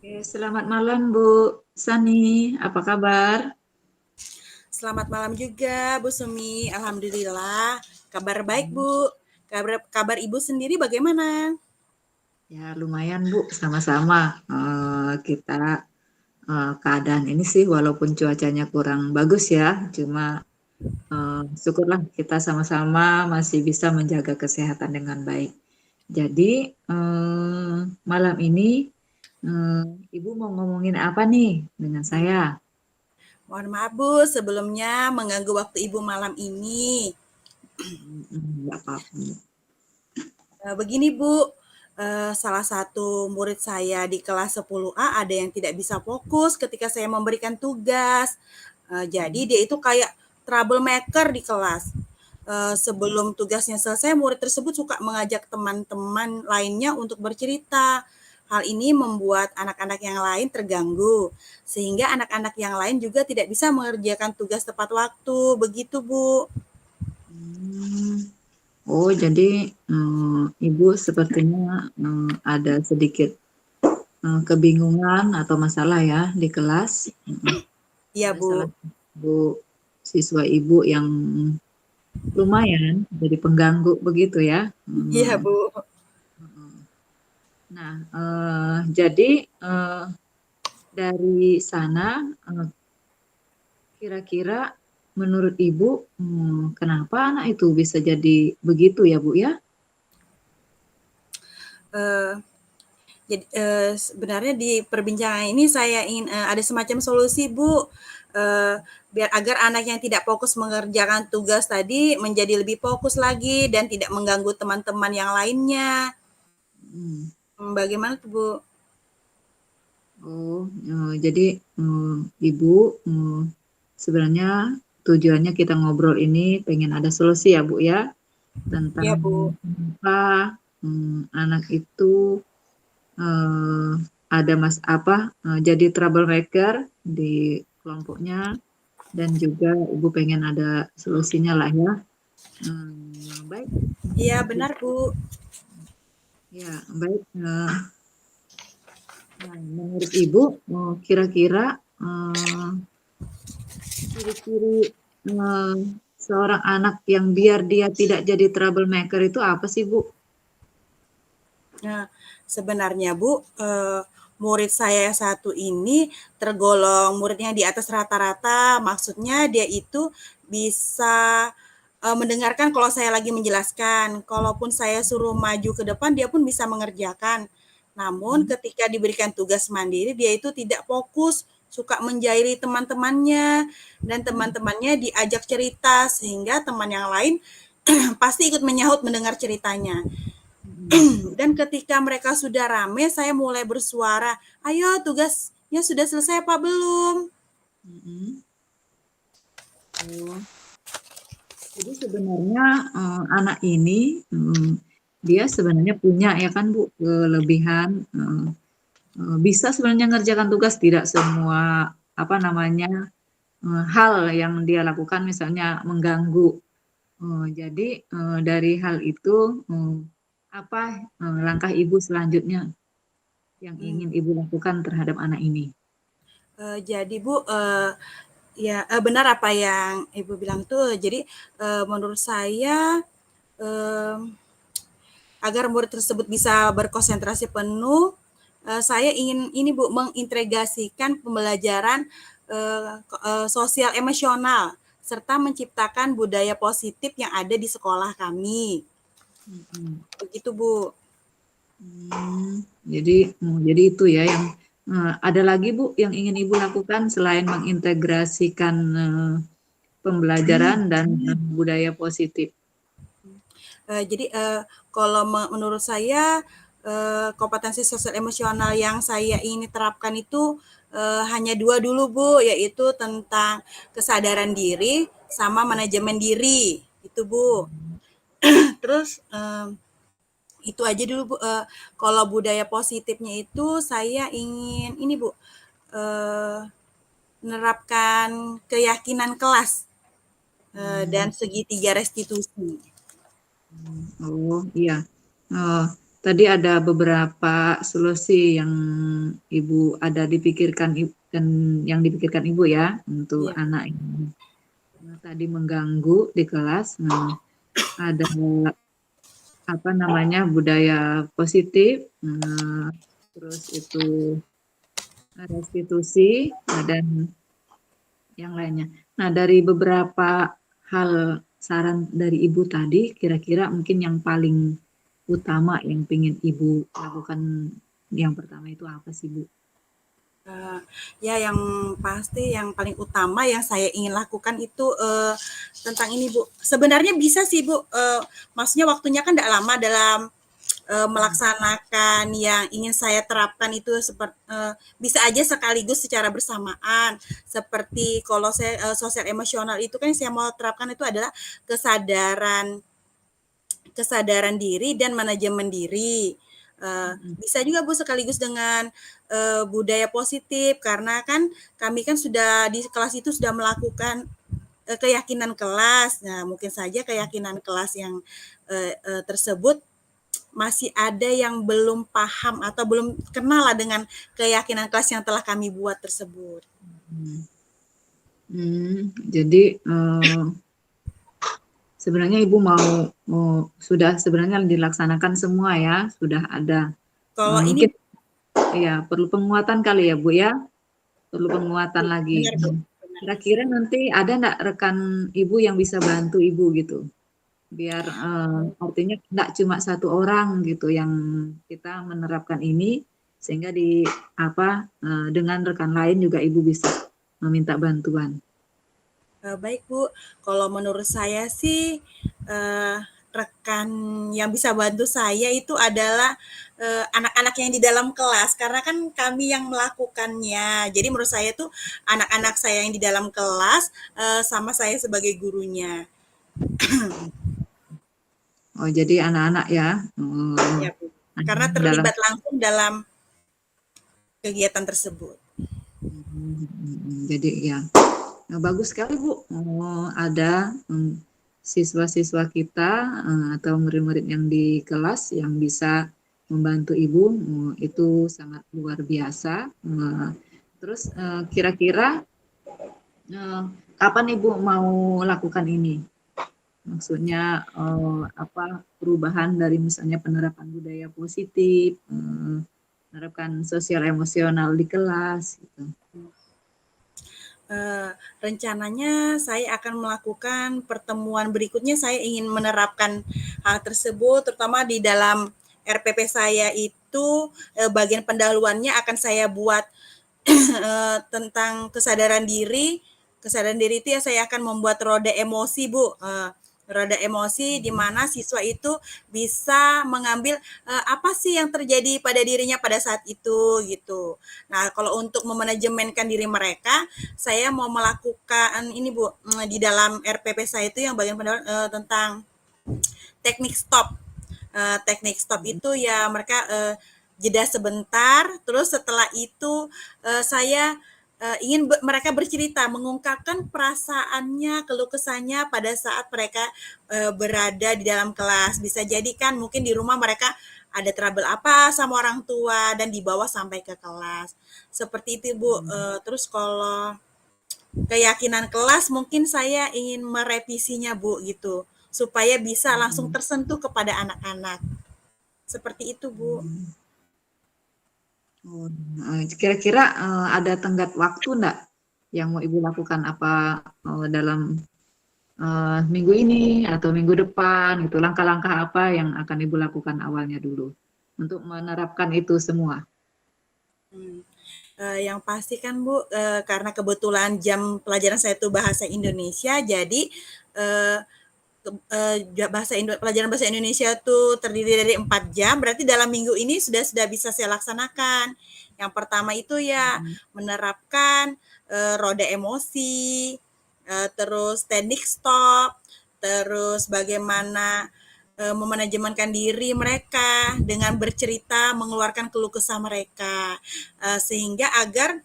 Oke, selamat malam Bu Sani, apa kabar? Selamat malam juga Bu Sumi, alhamdulillah kabar baik Bu. Kabar Ibu sendiri bagaimana? Ya lumayan Bu, sama-sama. Kita keadaan ini sih walaupun cuacanya kurang bagus ya, cuma syukurlah kita sama-sama masih bisa menjaga kesehatan dengan baik. Jadi malam ini eh, Ibu mau ngomongin apa nih dengan saya? Mohon maaf Bu, sebelumnya mengganggu waktu Ibu malam ini. Nggak apa-apa. Begini Bu, salah satu murid saya di kelas 10A ada yang tidak bisa fokus ketika saya memberikan tugas. Jadi dia itu kayak troublemaker di kelas. Sebelum tugasnya selesai, murid tersebut suka mengajak teman-teman lainnya untuk bercerita. Hal ini membuat anak-anak yang lain terganggu, sehingga anak-anak yang lain juga tidak bisa mengerjakan tugas tepat waktu. Begitu, Bu. Hmm. Oh, jadi Ibu sepertinya ada sedikit kebingungan atau masalah ya di kelas. Iya, Ada salah Bu. satu siswa Ibu yang lumayan jadi pengganggu begitu ya. Iya, Hmm. Bu. Nah, jadi dari sana kira-kira menurut Ibu kenapa anak itu bisa jadi begitu ya Bu ya? Eh, Sebenarnya di perbincangan ini saya ingin ada semacam solusi, Bu. Biar agar anak yang tidak fokus mengerjakan tugas tadi menjadi lebih fokus lagi dan tidak mengganggu teman-teman yang lainnya. Hmm. Bagaimana tuh, Bu? Oh, jadi Ibu sebenarnya tujuannya kita ngobrol ini pengen ada solusi ya Bu ya tentang Iya, Bu. kenapa anak itu eh, ada jadi troublemaker di kelompoknya dan juga Ibu pengen ada solusinya lah ya. Baik, Iya, Ibu. benar, Bu. Ya baik. Nah, menurut Ibu kira-kira ciri-ciri eh, seorang anak yang biar dia tidak jadi troublemaker itu apa sih, Bu? Nah, sebenarnya Bu, murid saya yang satu ini tergolong muridnya di atas rata-rata, maksudnya dia itu bisa, mendengarkan kalau saya lagi menjelaskan, kalaupun saya suruh maju ke depan dia pun bisa mengerjakan. Namun Hmm. ketika diberikan tugas mandiri dia itu tidak fokus, suka menjairi teman-temannya dan teman-temannya diajak cerita sehingga teman yang lain pasti ikut menyahut mendengar ceritanya. Hmm. Dan ketika mereka sudah rame, saya mulai bersuara, "Ayo tugasnya sudah selesai apa belum?" Hmm. Oh, jadi sebenarnya anak ini dia sebenarnya punya ya kan, Bu, kelebihan bisa sebenarnya ngerjakan tugas tidak semua apa namanya hal yang dia lakukan misalnya mengganggu. Jadi dari hal itu apa langkah Ibu selanjutnya yang Hmm. ingin Ibu lakukan terhadap anak ini? Jadi Bu, ya benar apa yang Ibu bilang tuh. Jadi menurut saya eh, agar murid tersebut bisa berkonsentrasi penuh, saya ingin ini Bu mengintegrasikan pembelajaran sosial emosional serta menciptakan budaya positif yang ada di sekolah kami. Mm-mm. Begitu Bu. Jadi itu ya yang ada lagi Bu yang ingin Ibu lakukan selain mengintegrasikan pembelajaran dan budaya positif. Jadi, kalau menurut saya, kompetensi sosial emosional yang saya ingin terapkan itu, hanya 2 dulu, Bu, yaitu tentang kesadaran diri sama manajemen diri, itu, Bu. Terus, itu aja dulu, Bu, kalau budaya positifnya itu saya ingin ini, Bu, eee, menerapkan keyakinan kelas, dan Hmm. segitiga restitusi. Oh iya. Oh. tadi ada beberapa solusi yang Ibu ada dipikirkan dan yang dipikirkan Ibu ya untuk Iya. anak yang tadi mengganggu di kelas. Nah, ada apa namanya budaya positif, terus itu restitusi dan yang lainnya. Nah, dari beberapa hal saran dari Ibu tadi, kira-kira mungkin yang paling utama yang ingin Ibu lakukan yang pertama itu apa sih, Bu? Ya yang pasti yang paling utama yang saya ingin lakukan itu, tentang ini, Bu. Sebenarnya bisa sih, Bu, maksudnya waktunya kan tidak lama dalam, melaksanakan yang ingin saya terapkan itu bisa aja sekaligus secara bersamaan. Seperti kalau saya, sosial emosional itu kan yang saya mau terapkan itu adalah kesadaran kesadaran diri dan manajemen diri. Bisa juga Bu sekaligus dengan budaya positif karena kan kami kan sudah di kelas itu sudah melakukan keyakinan kelas. Nah, mungkin saja keyakinan kelas yang tersebut masih ada yang belum paham atau belum kenal lah dengan keyakinan kelas yang telah kami buat tersebut. Jadi sebenarnya Ibu sudah sebenarnya dilaksanakan semua ya, sudah ada. Kalau ini Mungkin ya perlu penguatan kali ya Bu ya, perlu penguatan lagi. benar Bu, benar. Kira-kira nanti ada enggak rekan Ibu yang bisa bantu Ibu gitu? Biar artinya enggak cuma satu orang gitu yang kita menerapkan ini, sehingga dengan rekan lain juga Ibu bisa meminta bantuan. Baik Bu, kalau menurut saya sih rekan yang bisa bantu saya itu adalah anak-anak yang di dalam kelas karena kan kami yang melakukannya. Jadi menurut saya tuh anak-anak saya yang di dalam kelas sama saya sebagai gurunya. Oh, jadi anak-anak ya. Ya, Bu. Karena Dalam terlibat langsung dalam kegiatan tersebut. jadi ya. Nah, bagus sekali Bu. Ada siswa-siswa kita atau murid-murid yang di kelas yang bisa membantu Ibu, itu sangat luar biasa. Terus kira-kira kapan Ibu mau lakukan ini? Maksudnya perubahan dari misalnya penerapan budaya positif, menerapkan sosial emosional di kelas gitu. Rencananya saya akan melakukan pertemuan berikutnya, saya ingin menerapkan hal tersebut, terutama di dalam RPP saya itu bagian pendahuluannya akan saya buat tentang kesadaran diri. Kesadaran diri itu ya saya akan membuat roda emosi, Bu. Roda emosi di mana siswa itu bisa mengambil apa sih yang terjadi pada dirinya pada saat itu gitu. Nah, kalau untuk memanajemenkan diri mereka, saya mau melakukan ini Bu, di dalam RPP saya itu yang bagian tentang teknik stop. Teknik stop itu ya mereka jeda sebentar, terus setelah itu saya ingin mereka bercerita, mengungkapkan perasaannya, keluh kesahnya pada saat mereka berada di dalam kelas. Bisa jadi kan mungkin di rumah mereka ada trouble apa sama orang tua dan dibawa sampai ke kelas. Seperti itu Bu. Terus kalau keyakinan kelas mungkin saya ingin merevisinya Bu gitu supaya bisa langsung tersentuh kepada anak-anak. Seperti itu Bu. Kira-kira ada tenggat waktu enggak yang mau Ibu lakukan dalam minggu ini atau minggu depan gitu, langkah-langkah apa yang akan Ibu lakukan awalnya dulu untuk menerapkan itu semua? Yang pasti kan Bu, karena kebetulan jam pelajaran saya itu bahasa Indonesia, jadi pelajaran bahasa Indonesia itu terdiri dari 4 jam, berarti dalam minggu ini sudah bisa saya laksanakan. Yang pertama itu ya menerapkan roda emosi, terus teknik stop, terus bagaimana memanajemenkan diri mereka dengan bercerita, mengeluarkan keluh kesah mereka, sehingga agar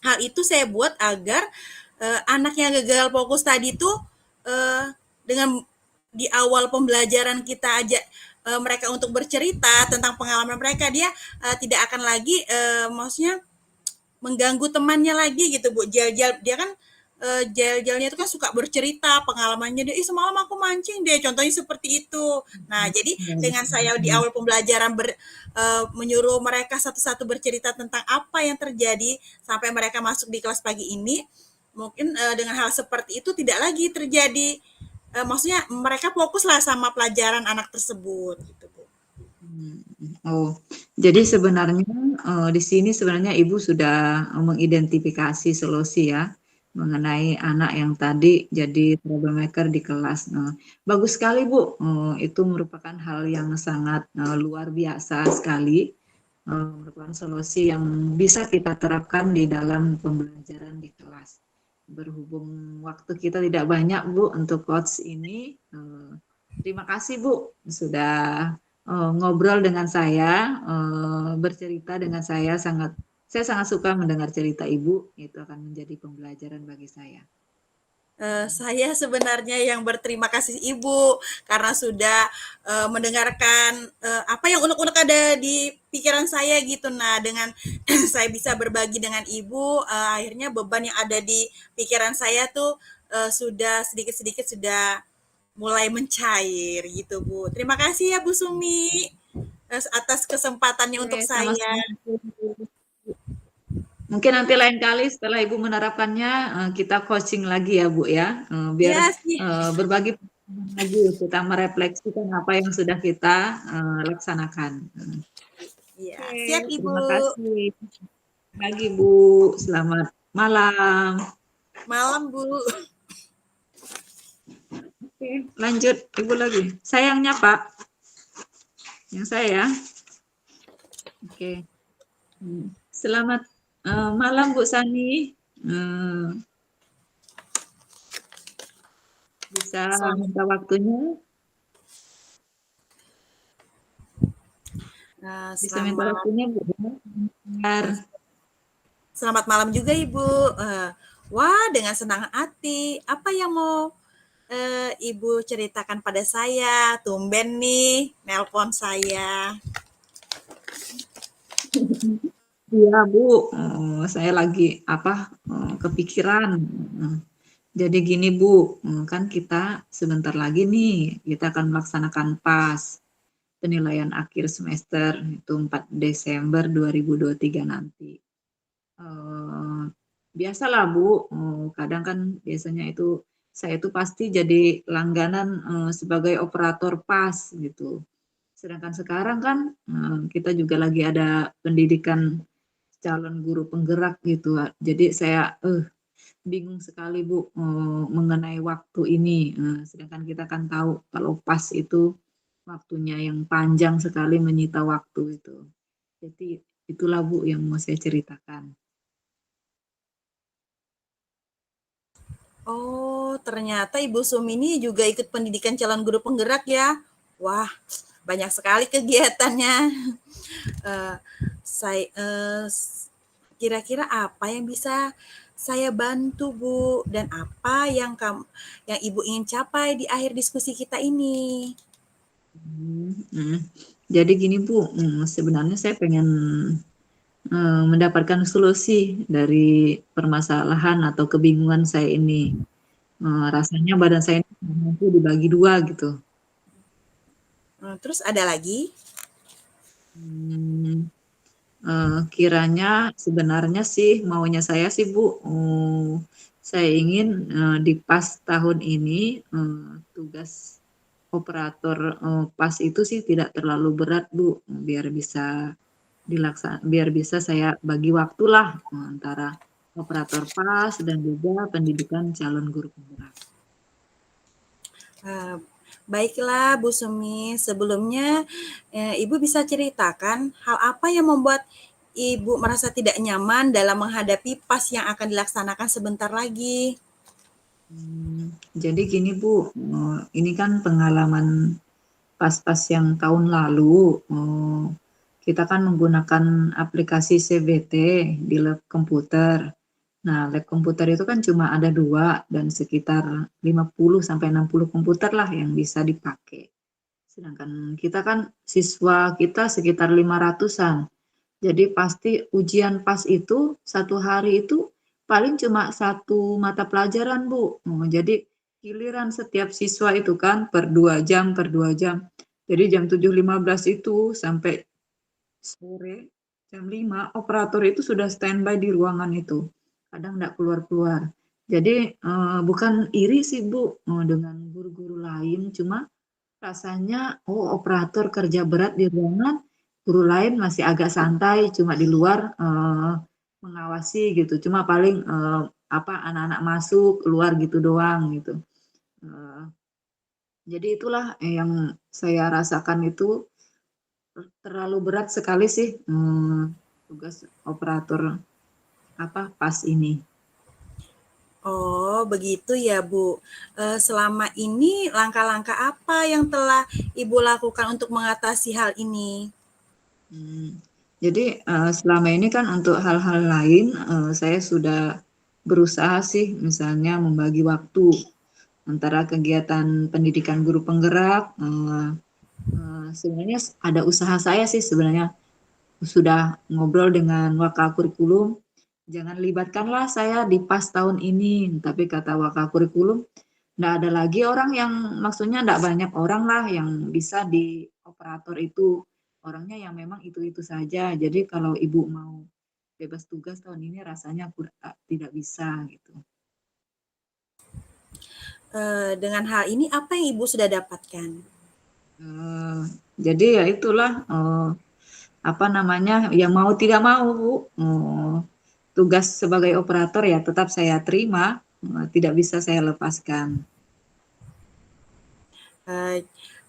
hal itu saya buat agar anak yang gagal fokus tadi tuh dengan di awal pembelajaran kita aja mereka untuk bercerita tentang pengalaman mereka, dia tidak akan lagi maksudnya mengganggu temannya lagi gitu Bu. Jal-jal dia kan jal-jalnya itu kan suka bercerita pengalamannya dia, ih semalam aku mancing deh, contohnya seperti itu. Nah, jadi dengan saya di awal pembelajaran menyuruh mereka satu-satu bercerita tentang apa yang terjadi sampai mereka masuk di kelas pagi ini, mungkin dengan hal seperti itu tidak lagi terjadi. Maksudnya mereka fokuslah sama pelajaran anak tersebut gitu Bu. Oh, jadi sebenarnya di sini sebenarnya Ibu sudah mengidentifikasi solusi ya mengenai anak yang tadi jadi troublemaker di kelas. Bagus sekali Bu, itu merupakan hal yang sangat luar biasa sekali, merupakan solusi yang bisa kita terapkan di dalam pembelajaran di kelas. Berhubung waktu kita tidak banyak Bu untuk coach ini, terima kasih Bu sudah ngobrol dengan saya, bercerita dengan saya sangat suka mendengar cerita Ibu, itu akan menjadi pembelajaran bagi saya. Saya sebenarnya yang berterima kasih Ibu karena sudah mendengarkan apa yang unek-unek ada di pikiran saya gitu. Nah, dengan saya bisa berbagi dengan Ibu, akhirnya beban yang ada di pikiran saya tuh sudah sedikit-sedikit sudah mulai mencair gitu, Bu. Terima kasih ya Bu Sumi atas kesempatannya untuk Oke, saya. sama-sama. Mungkin nanti lain kali setelah Ibu menerapkannya, kita coaching lagi ya Bu ya, biar Iya sih. berbagi pengalaman lagi, kita merefleksikan apa yang sudah kita laksanakan. Iya, Oke, siap Ibu. terima kasih. Pagi Bu, selamat malam. Malam Bu. Oke, lanjut Ibu lagi. Sayangnya Pak, yang saya ya. Oke, selamat malam Bu Sani. Bisa minta waktunya? Bisa minta Selamat waktunya Bu. Selamat malam juga Ibu. Wah, dengan senang hati. Apa yang mau Ibu ceritakan pada saya? Tumben nih, nelpon saya. Iya Bu, saya lagi kepikiran. Jadi gini Bu, kan kita sebentar lagi nih kita akan melaksanakan PAS penilaian akhir semester itu 4 Desember 2023 nanti. Biasalah Bu, kadang kan biasanya itu saya itu pasti jadi langganan sebagai operator PAS gitu. Sedangkan sekarang kan kita juga lagi ada pendidikan calon guru penggerak gitu. Jadi saya bingung sekali Bu mengenai waktu ini. Sedangkan kita kan tahu kalau PAS itu waktunya yang panjang sekali menyita waktu itu. Jadi itulah Bu yang mau saya ceritakan. Oh, ternyata Ibu Sumi ini juga ikut pendidikan calon guru penggerak ya. Wah, banyak sekali kegiatannya. Saya kira-kira apa yang bisa saya bantu Bu dan apa yang yang Ibu ingin capai di akhir diskusi kita ini? Jadi gini Bu, sebenarnya saya pengen mendapatkan solusi dari permasalahan atau kebingungan saya ini. Rasanya badan saya ini mampu dibagi dua gitu. Terus ada lagi? Kiranya sebenarnya sih maunya saya sih Bu, saya ingin di PAS tahun ini tugas operator PAS itu sih tidak terlalu berat Bu, biar bisa saya bagi waktulah antara operator PAS dan juga pendidikan calon guru penggerak. Baiklah Bu Sumi, sebelumnya Ibu bisa ceritakan hal apa yang membuat Ibu merasa tidak nyaman dalam menghadapi PAS yang akan dilaksanakan sebentar lagi? Jadi gini Bu, ini kan pengalaman pas-pas yang tahun lalu, kita kan menggunakan aplikasi CBT di lab komputer. Nah, lab komputer itu kan cuma ada 2 dan sekitar 50 sampai 60 komputer lah yang bisa dipakai. Sedangkan kita kan siswa kita sekitar 500-an. Jadi pasti ujian pas itu, 1 hari itu paling cuma 1 mata pelajaran, Bu. Jadi giliran setiap siswa itu kan per 2 jam, per 2 jam. Jadi jam 7.15 itu sampai sore jam 5 operator itu sudah standby di ruangan itu. Kadang nggak keluar-keluar. Jadi bukan iri sih Bu dengan guru-guru lain, cuma rasanya oh operator kerja berat di ruangan, guru lain masih agak santai, cuma di luar mengawasi gitu. Cuma paling apa anak-anak masuk keluar gitu doang gitu. Eh, jadi itulah yang saya rasakan itu terlalu berat sekali sih tugas operator apa pas ini. Oh, begitu ya, Bu. Selama ini langkah-langkah apa yang telah Ibu lakukan untuk mengatasi hal ini? Jadi selama ini kan untuk hal-hal lain saya sudah berusaha sih misalnya membagi waktu antara kegiatan pendidikan guru penggerak. Sebenarnya ada usaha saya sih sebenarnya sudah ngobrol dengan Wakakurikulum, jangan libatkanlah saya di PAS tahun ini. Tapi kata Wakakurikulum, nggak ada lagi orang yang, maksudnya nggak banyak orang lah yang bisa di operator itu. Orangnya yang memang itu-itu saja. Jadi kalau ibu mau bebas tugas tahun ini rasanya tidak bisa gitu. Dengan hal ini apa yang Ibu sudah dapatkan? Jadi ya itulah apa namanya, yang mau tidak mau Bu, tugas sebagai operator ya tetap saya terima, tidak bisa saya lepaskan.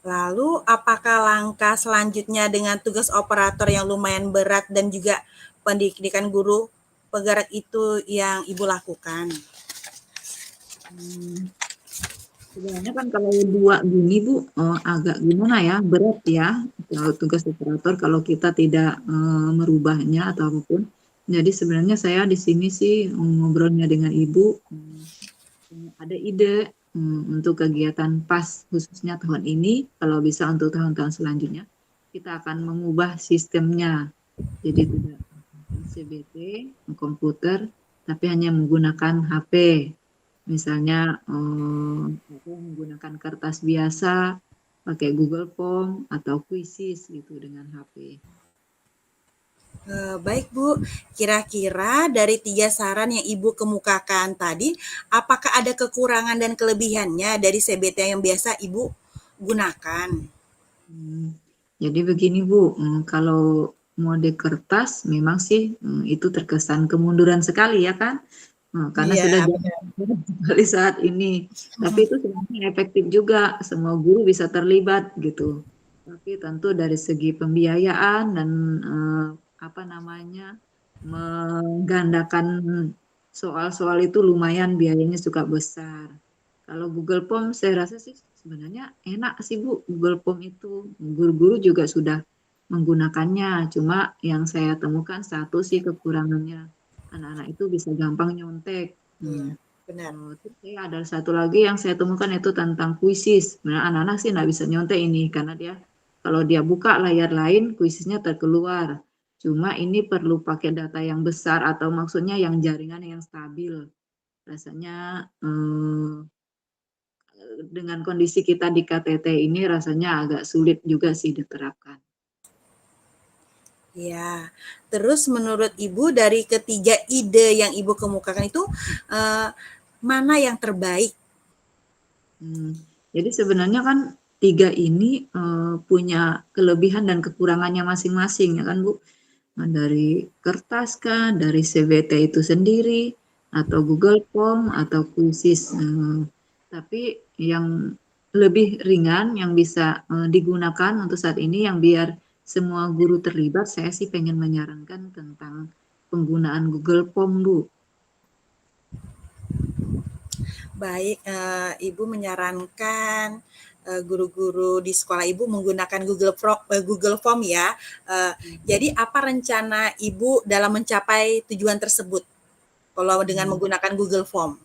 Lalu apakah langkah selanjutnya dengan tugas operator yang lumayan berat dan juga pendidikan guru penggerak itu yang Ibu lakukan? Sebenarnya kan kalau dua gini Bu, agak gimana ya, berat ya kalau tugas operator kalau kita tidak merubahnya atau apapun. Jadi sebenarnya saya di sini sih ngobrolnya dengan Ibu, ada ide untuk kegiatan PAS khususnya tahun ini, kalau bisa untuk tahun-tahun selanjutnya, kita akan mengubah sistemnya. Jadi tidak CBT, komputer, tapi hanya menggunakan HP. Misalnya menggunakan kertas biasa, pakai Google Form atau Quizzes gitu dengan HP. Baik Bu, kira-kira dari 3 saran yang Ibu kemukakan tadi, apakah ada kekurangan dan kelebihannya dari CBT yang biasa Ibu gunakan? Jadi begini Bu, kalau mode kertas memang sih itu terkesan kemunduran sekali ya kan, karena Iya, sudah benar. jarang sekali saat ini. Tapi itu sebenarnya efektif juga, semua guru bisa terlibat gitu. Tapi tentu dari segi pembiayaan dan apa namanya menggandakan soal-soal itu lumayan biayanya suka besar. Kalau Google Form saya rasa sih sebenarnya enak sih Bu, Google Form itu. Guru-guru juga sudah menggunakannya. Cuma yang saya temukan satu sih kekurangannya. Anak-anak itu bisa gampang nyontek. Iya, benar. Terus ada satu lagi yang saya temukan itu tentang kuisis. Nah, anak-anak sih nggak bisa nyontek ini karena dia kalau dia buka layar lain kuisisnya terkeluar. Cuma ini perlu pakai data yang besar atau maksudnya yang jaringan yang stabil. Rasanya dengan kondisi kita di KTT ini rasanya agak sulit juga sih diterapkan. Ya, terus menurut Ibu dari ketiga ide yang Ibu kemukakan itu mana yang terbaik? Jadi sebenarnya kan tiga ini punya kelebihan dan kekurangannya masing-masing ya kan Bu. Nah, dari kertas kah, dari CBT itu sendiri, atau Google Form, atau Quizzes. Tapi yang lebih ringan yang bisa digunakan untuk saat ini yang biar semua guru terlibat, saya sih pengen menyarankan tentang penggunaan Google Form, Bu. Baik, Ibu menyarankan guru-guru di sekolah Ibu menggunakan Google Form ya. Jadi apa rencana Ibu dalam mencapai tujuan tersebut kalau dengan Hmm. menggunakan Google Form?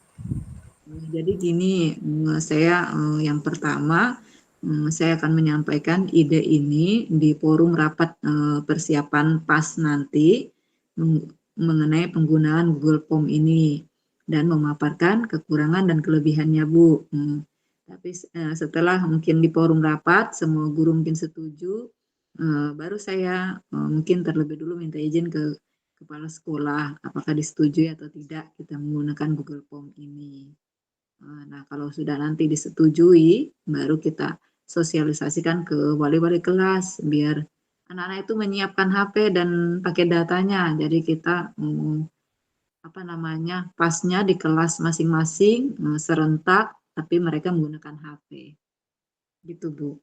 Jadi gini, saya yang pertama saya akan menyampaikan ide ini di forum rapat persiapan PAS nanti mengenai penggunaan Google Form ini dan memaparkan kekurangan dan kelebihannya, Bu. Tapi setelah mungkin di forum rapat semua guru mungkin setuju, baru saya mungkin terlebih dulu minta izin ke kepala sekolah apakah disetujui atau tidak kita menggunakan Google Form ini. Nah, kalau sudah nanti disetujui, baru kita sosialisasikan ke wali-wali kelas biar anak-anak itu menyiapkan HP dan pakai datanya. Jadi kita apa namanya pasnya di kelas masing-masing serentak, tapi mereka menggunakan HP. Gitu, Bu.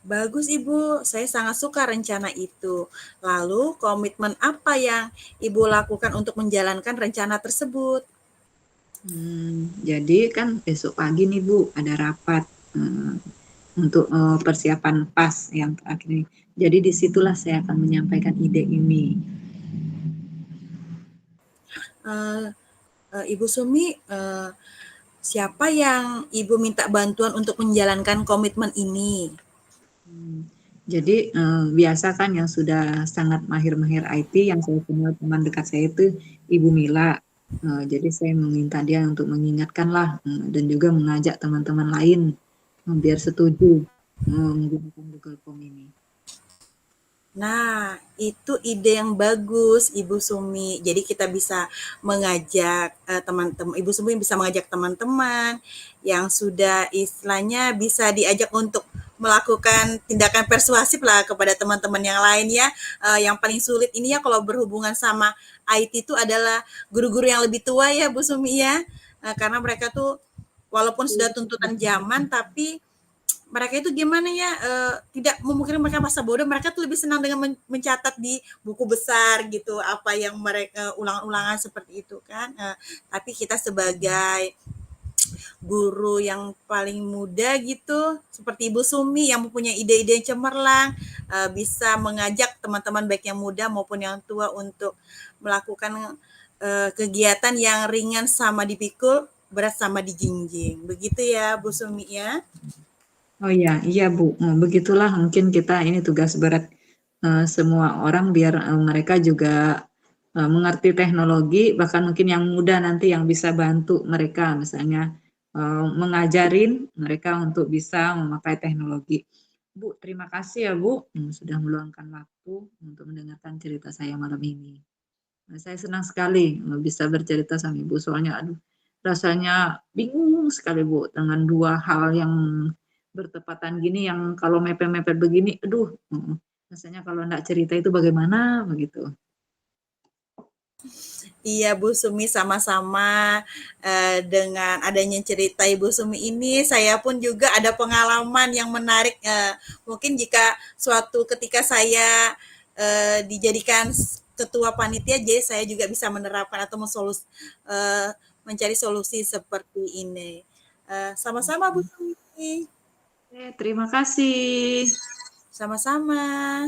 Bagus Ibu, saya sangat suka rencana itu. Lalu komitmen apa yang Ibu lakukan untuk menjalankan rencana tersebut? Jadi kan besok pagi nih Bu ada rapat untuk persiapan PAS yang terakhir ini. Jadi disitulah saya akan menyampaikan ide ini. Ibu Sumi, siapa yang Ibu minta bantuan untuk menjalankan komitmen ini? Jadi biasa kan yang sudah sangat mahir-mahir IT yang saya kenal teman dekat saya itu Ibu Mila. Jadi saya meminta dia untuk mengingatkan lah dan juga mengajak teman-teman lain biar setuju menggunakan Google Form ini. Nah, itu ide yang bagus, Ibu Sumi. Jadi kita bisa mengajak teman-teman, Ibu Sumi bisa mengajak teman-teman yang sudah istilahnya bisa diajak untuk melakukan tindakan persuasif lah kepada teman-teman yang lain ya. Yang paling sulit ini ya kalau berhubungan sama IT itu adalah guru-guru yang lebih tua ya, Bu Sumi ya. Karena mereka tuh walaupun sudah tuntutan zaman, tapi mereka itu gimana ya, tidak memungkinkan mereka masa bodoh, mereka tuh lebih senang dengan mencatat di buku besar gitu, apa yang mereka ulangan-ulangan seperti itu kan. Tapi kita sebagai guru yang paling muda gitu, seperti Ibu Sumi yang mempunyai ide-ide yang cemerlang, bisa mengajak teman-teman baik yang muda maupun yang tua untuk melakukan kegiatan yang ringan sama dipikul, berat sama dijinjing. Begitu ya Bu Sumi ya. Oh iya, iya Bu. Begitulah mungkin kita ini tugas berat semua orang biar mereka juga mengerti teknologi, bahkan mungkin yang muda nanti yang bisa bantu mereka, misalnya mengajarin mereka untuk bisa memakai teknologi. Bu, terima kasih ya Bu sudah meluangkan waktu untuk mendengarkan cerita saya malam ini. Nah, saya senang sekali bisa bercerita sama Ibu, soalnya aduh rasanya bingung sekali Bu dengan dua hal yang bertepatan gini yang kalau mepet-mepet begini, aduh, rasanya kalau enggak cerita itu bagaimana begitu. Iya Bu Sumi sama-sama, dengan adanya cerita Ibu Sumi ini saya pun juga ada pengalaman yang menarik, mungkin jika suatu ketika saya, dijadikan ketua panitia jadi saya juga bisa menerapkan atau mencari solusi seperti ini. Sama-sama Bu Sumi, Terima kasih. sama-sama.